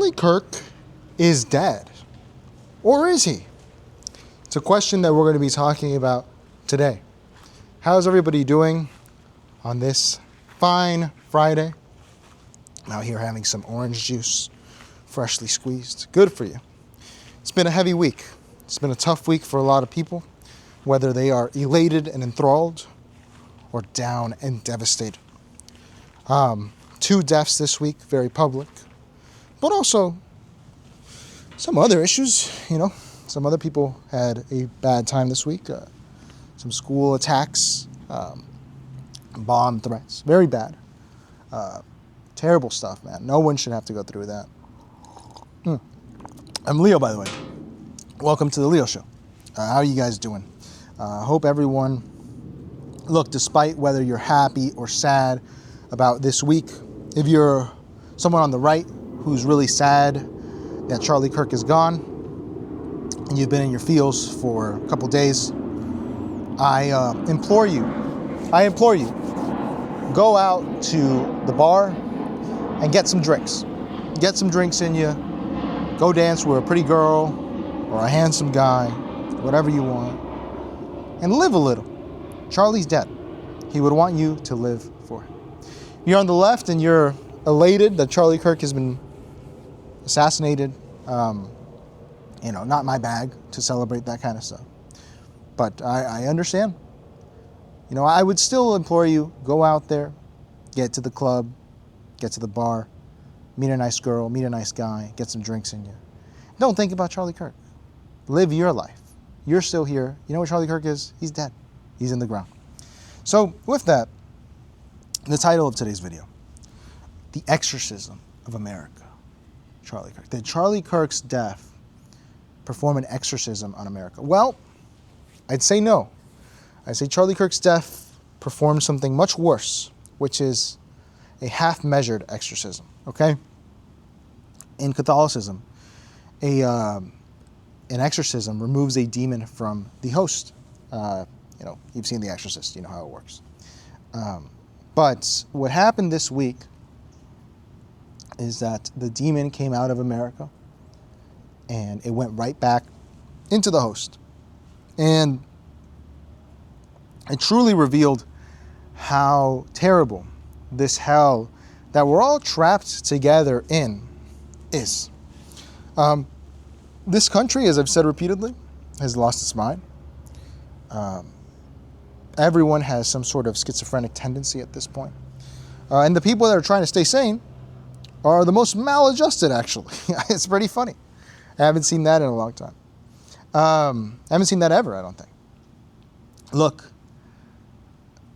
Charlie Kirk is dead? Or is he? It's a question that we're going to be talking about today. How's everybody doing on this fine Friday? I'm out here having some orange juice, freshly squeezed. Good for you. It's been a heavy week. It's been a tough week for a lot of people, whether they are elated and enthralled or down and devastated. 2 deaths this week, very public, but also some other issues, Some other people had a bad time this week. Some school attacks, bomb threats, very bad. Terrible stuff, man. No one should have to go through that. I'm Leo, by the way. Welcome to the Leo Show. How are you guys doing? Hope everyone, look, despite whether you're happy or sad about this week, if you're someone on the right who's really sad that Charlie Kirk is gone, and you've been in your feels for a couple days, I implore you, go out to the bar and get some drinks. Get some drinks in you. Go dance with a pretty girl or a handsome guy, whatever you want, and live a little. Charlie's dead. He would want you to live for him. You're on the left and you're elated that Charlie Kirk has been assassinated. Not my bag to celebrate that kind of stuff. But I understand. I would still implore you, go out there, get to the club, get to the bar, meet a nice girl, meet a nice guy, get some drinks in you. Don't think about Charlie Kirk. Live your life. You're still here. You know what Charlie Kirk is? He's dead. He's in the ground. So with that, the title of today's video, The Exorcism of America. Charlie Kirk. Did Charlie Kirk's death perform an exorcism on America? Well, I'd say no. I'd say Charlie Kirk's death performed something much worse, which is a half-measured exorcism, okay? In Catholicism, an exorcism removes a demon from the host. You've seen The Exorcist, you know how it works. But what happened this week is that the demon came out of America and it went right back into the host. And it truly revealed how terrible this hell that we're all trapped together in is. This country, as I've said repeatedly, has lost its mind. Everyone has some sort of schizophrenic tendency at this point. And the people that are trying to stay sane are the most maladjusted, actually. It's pretty funny. I haven't seen that in a long time. I haven't seen that ever, I don't think. Look,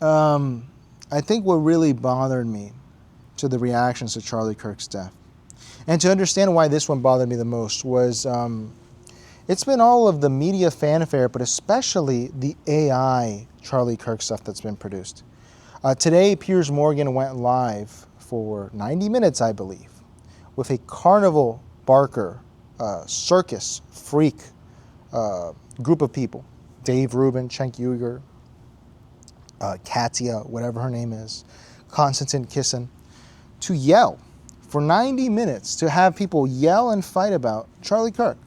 I think what really bothered me to the reactions to Charlie Kirk's death, and to understand why this one bothered me the most, was it's been all of the media fanfare, but especially the AI Charlie Kirk stuff that's been produced. Today, Piers Morgan went live for 90 minutes, I believe, with a carnival barker, circus freak group of people. Dave Rubin, Cenk Uygur, Katya, whatever her name is, Konstantin Kisin, to yell for 90 minutes, to have people yell and fight about Charlie Kirk.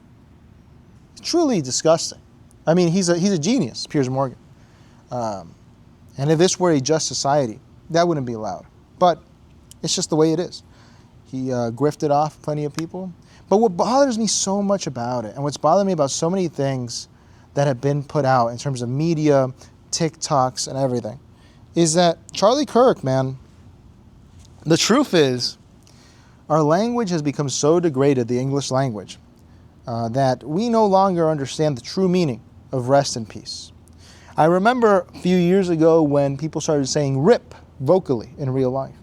It's truly disgusting. I mean, he's a genius, Piers Morgan. And if this were a just society, that wouldn't be allowed. But it's just the way it is. He grifted off plenty of people. But what bothers me so much about it, and what's bothered me about so many things that have been put out in terms of media, TikToks, and everything, is that Charlie Kirk, man, the truth is, our language has become so degraded, the English language, that we no longer understand the true meaning of rest in peace. I remember a few years ago when people started saying "rip" vocally in real life.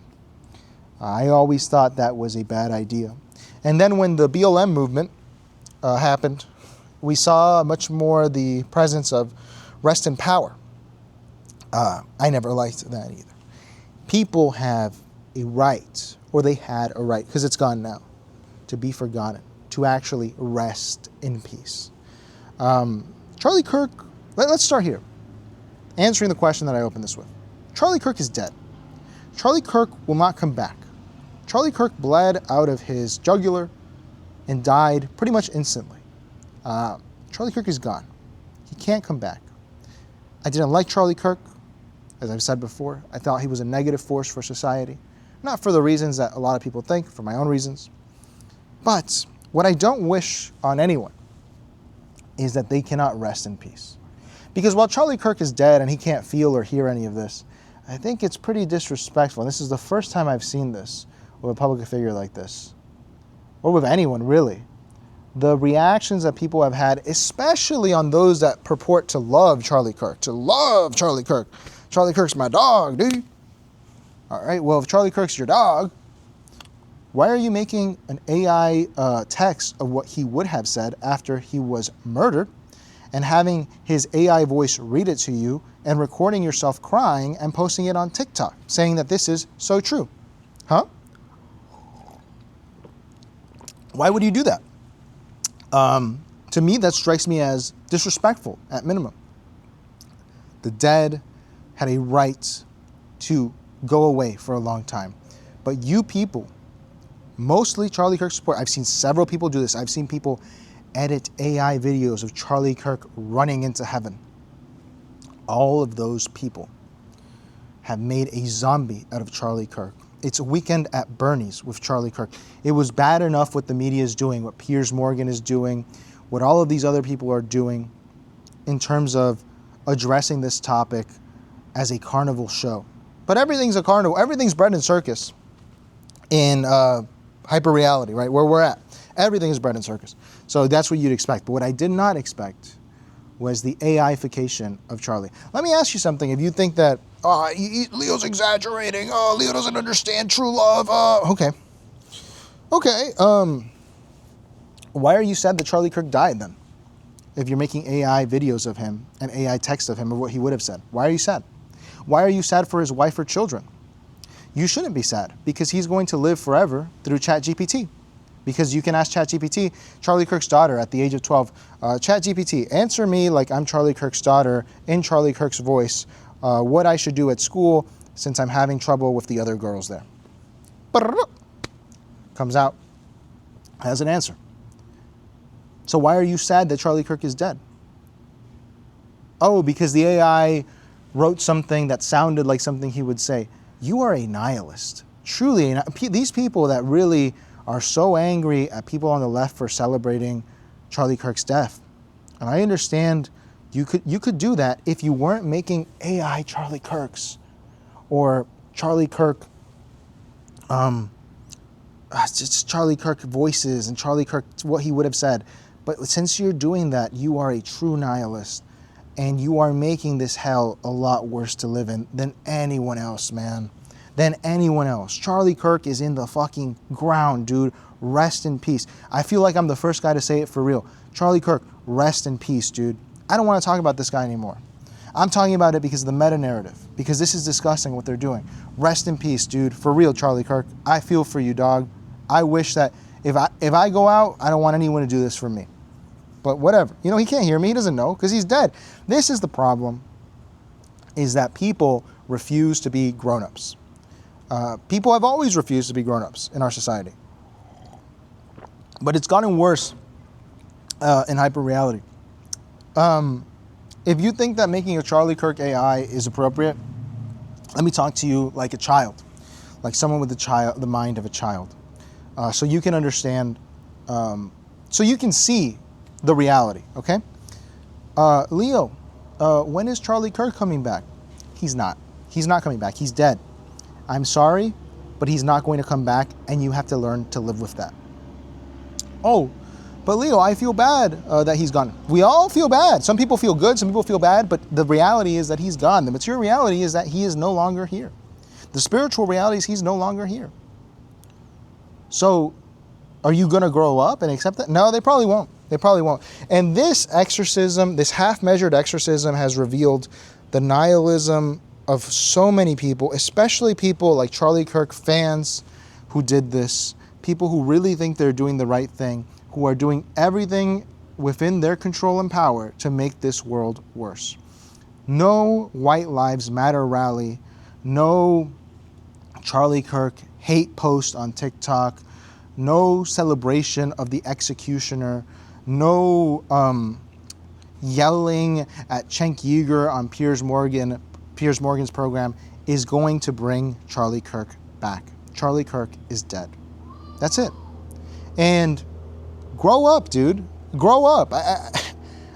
I always thought that was a bad idea. And then when the BLM movement happened, we saw much more the presence of rest in power. I never liked that either. People have a right, or they had a right, because it's gone now, to be forgotten, to actually rest in peace. Charlie Kirk, let's start here. Answering the question that I opened this with. Charlie Kirk is dead. Charlie Kirk will not come back. Charlie Kirk bled out of his jugular and died pretty much instantly. Charlie Kirk is gone. He can't come back. I didn't like Charlie Kirk, as I've said before. I thought he was a negative force for society. Not for the reasons that a lot of people think, for my own reasons. But what I don't wish on anyone is that they cannot rest in peace. Because while Charlie Kirk is dead and he can't feel or hear any of this, I think it's pretty disrespectful. And this is the first time I've seen this with a public figure like this, or with anyone really. The reactions that people have had, especially on those that purport to love Charlie Kirk, Charlie Kirk's my dog, dude. All right, well, if Charlie Kirk's your dog, why are you making an AI text of what he would have said after he was murdered and having his AI voice read it to you and recording yourself crying and posting it on TikTok saying that this is so true? Huh? Why would you do that? To me, that strikes me as disrespectful at minimum. The dead had a right to go away for a long time. But you people, mostly Charlie Kirk support, I've seen several people do this. I've seen people edit AI videos of Charlie Kirk running into heaven. All of those people have made a zombie out of Charlie Kirk. It's a Weekend at Bernie's with Charlie Kirk. It was bad enough what the media is doing, what Piers Morgan is doing, what all of these other people are doing in terms of addressing this topic as a carnival show. But everything's a carnival. Everything's bread and circus in hyper-reality, right? Where we're at. Everything is bread and circus. So that's what you'd expect. But what I did not expect was the AI-fication of Charlie. Let me ask you something. If you think that, Leo's exaggerating, Leo doesn't understand true love, okay. Why are you sad that Charlie Kirk died then? If you're making AI videos of him and AI text of him of what he would have said. Why are you sad? Why are you sad for his wife or children? You shouldn't be sad because he's going to live forever through ChatGPT. Because you can ask ChatGPT, Charlie Kirk's daughter at the age of 12, ChatGPT, answer me like I'm Charlie Kirk's daughter in Charlie Kirk's voice, what I should do at school since I'm having trouble with the other girls there. Comes out, has an answer. So why are you sad that Charlie Kirk is dead? Oh, because the AI wrote something that sounded like something he would say. You are a nihilist. Truly, these people that really are so angry at people on the left for celebrating Charlie Kirk's death. And I understand you could do that if you weren't making AI Charlie Kirks or Charlie Kirk, just Charlie Kirk voices and Charlie Kirk, what he would have said. But since you're doing that, you are a true nihilist and you are making this hell a lot worse to live in than anyone else, man. Than anyone else. Charlie Kirk is in the fucking ground, dude. Rest in peace. I feel like I'm the first guy to say it for real. Charlie Kirk, rest in peace, dude. I don't want to talk about this guy anymore. I'm talking about it because of the meta-narrative. Because this is disgusting what they're doing. Rest in peace, dude. For real, Charlie Kirk. I feel for you, dog. I wish that if I go out, I don't want anyone to do this for me. But whatever. You know, he can't hear me. He doesn't know because he's dead. This is the problem, is that people refuse to be grown-ups. People have always refused to be grown-ups in our society. But it's gotten worse in hyper-reality. If you think that making a Charlie Kirk AI is appropriate, let me talk to you like a child, like someone with the mind of a child. So you can understand, so you can see the reality, okay? Leo, when is Charlie Kirk coming back? He's not. He's not coming back. He's dead. I'm sorry, but he's not going to come back, and you have to learn to live with that. Oh, but Leo, I feel bad that he's gone. We all feel bad. Some people feel good, some people feel bad, but the reality is that he's gone. The material reality is that he is no longer here. The spiritual reality is he's no longer here. So, are you going to grow up and accept that? No, they probably won't. They probably won't. And this exorcism, this half-measured exorcism has revealed the nihilism of so many people, especially people like Charlie Kirk fans who did this, people who really think they're doing the right thing, who are doing everything within their control and power to make this world worse. No White Lives Matter rally, no Charlie Kirk hate post on TikTok, no celebration of the executioner, no yelling at Cenk Uygur on Piers Morgan's program is going to bring Charlie Kirk back. Charlie Kirk is dead. That's it. And grow up, dude. Grow up.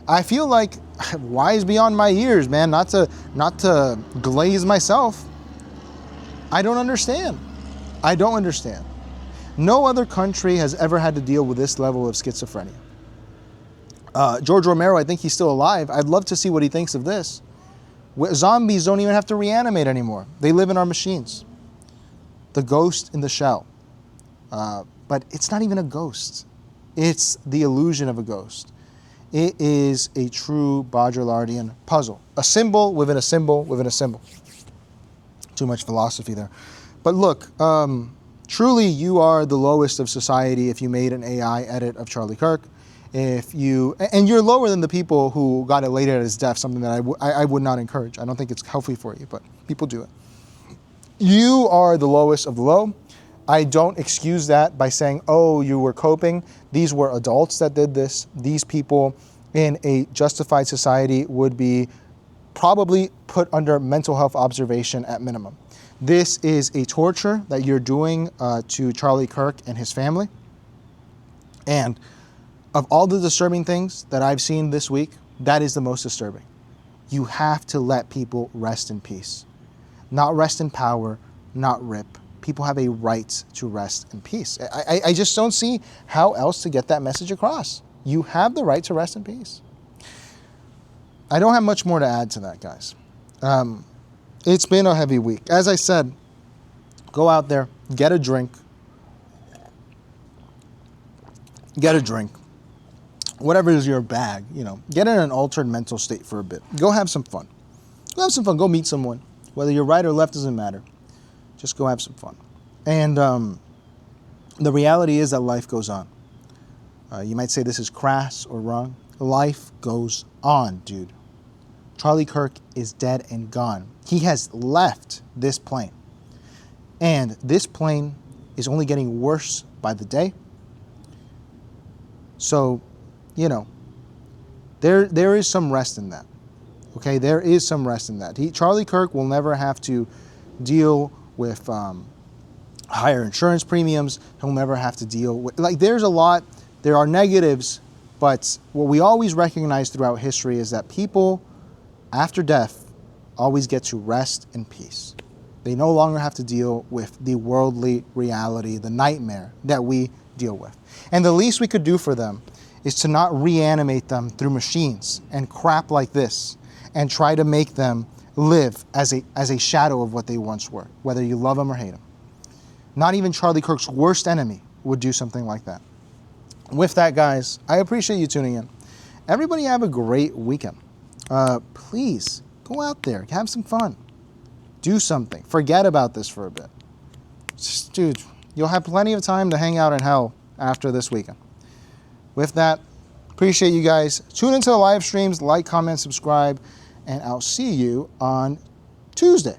I feel like wise beyond my years, man, not to glaze myself. I don't understand. I don't understand. No other country has ever had to deal with this level of schizophrenia. George Romero, I think he's still alive. I'd love to see what he thinks of this. Zombies don't even have to reanimate anymore. They live in our machines. The ghost in the shell. But it's not even a ghost. It's the illusion of a ghost. It is a true Baudrillardian puzzle. A symbol within a symbol within a symbol. Too much philosophy there. But look, truly you are the lowest of society if you made an AI edit of Charlie Kirk. And you're lower than the people who got elated at his death, something that I would not encourage. I don't think it's healthy for you, but people do it. You are the lowest of the low. I don't excuse that by saying, oh, you were coping. These were adults that did this. These people in a justified society would be probably put under mental health observation at minimum. This is a torture that you're doing to Charlie Kirk and his family. And of all the disturbing things that I've seen this week, that is the most disturbing. You have to let people rest in peace. Not rest in power, not rip. People have a right to rest in peace. I just don't see how else to get that message across. You have the right to rest in peace. I don't have much more to add to that, guys. It's been a heavy week. As I said, go out there, get a drink. Get a drink. Whatever is your bag, get in an altered mental state for a bit. Go have some fun. Go have some fun. Go meet someone. Whether you're right or left doesn't matter. Just go have some fun. And the reality is that life goes on. You might say this is crass or wrong. Life goes on, dude. Charlie Kirk is dead and gone. He has left this plane. And this plane is only getting worse by the day. So, there is some rest in that. Okay, there is some rest in that. Charlie Kirk will never have to deal with higher insurance premiums. He'll never have to deal with, there are negatives, but what we always recognize throughout history is that people, after death, always get to rest in peace. They no longer have to deal with the worldly reality, the nightmare that we deal with. And the least we could do for them is to not reanimate them through machines and crap like this and try to make them live as a shadow of what they once were, whether you love them or hate them. Not even Charlie Kirk's worst enemy would do something like that. With that, guys, I appreciate you tuning in. Everybody have a great weekend. Please go out there, have some fun. Do something. Forget about this for a bit. Dude, you'll have plenty of time to hang out in hell after this weekend. With that, appreciate you guys. Tune into the live streams, like, comment, subscribe, and I'll see you on Tuesday.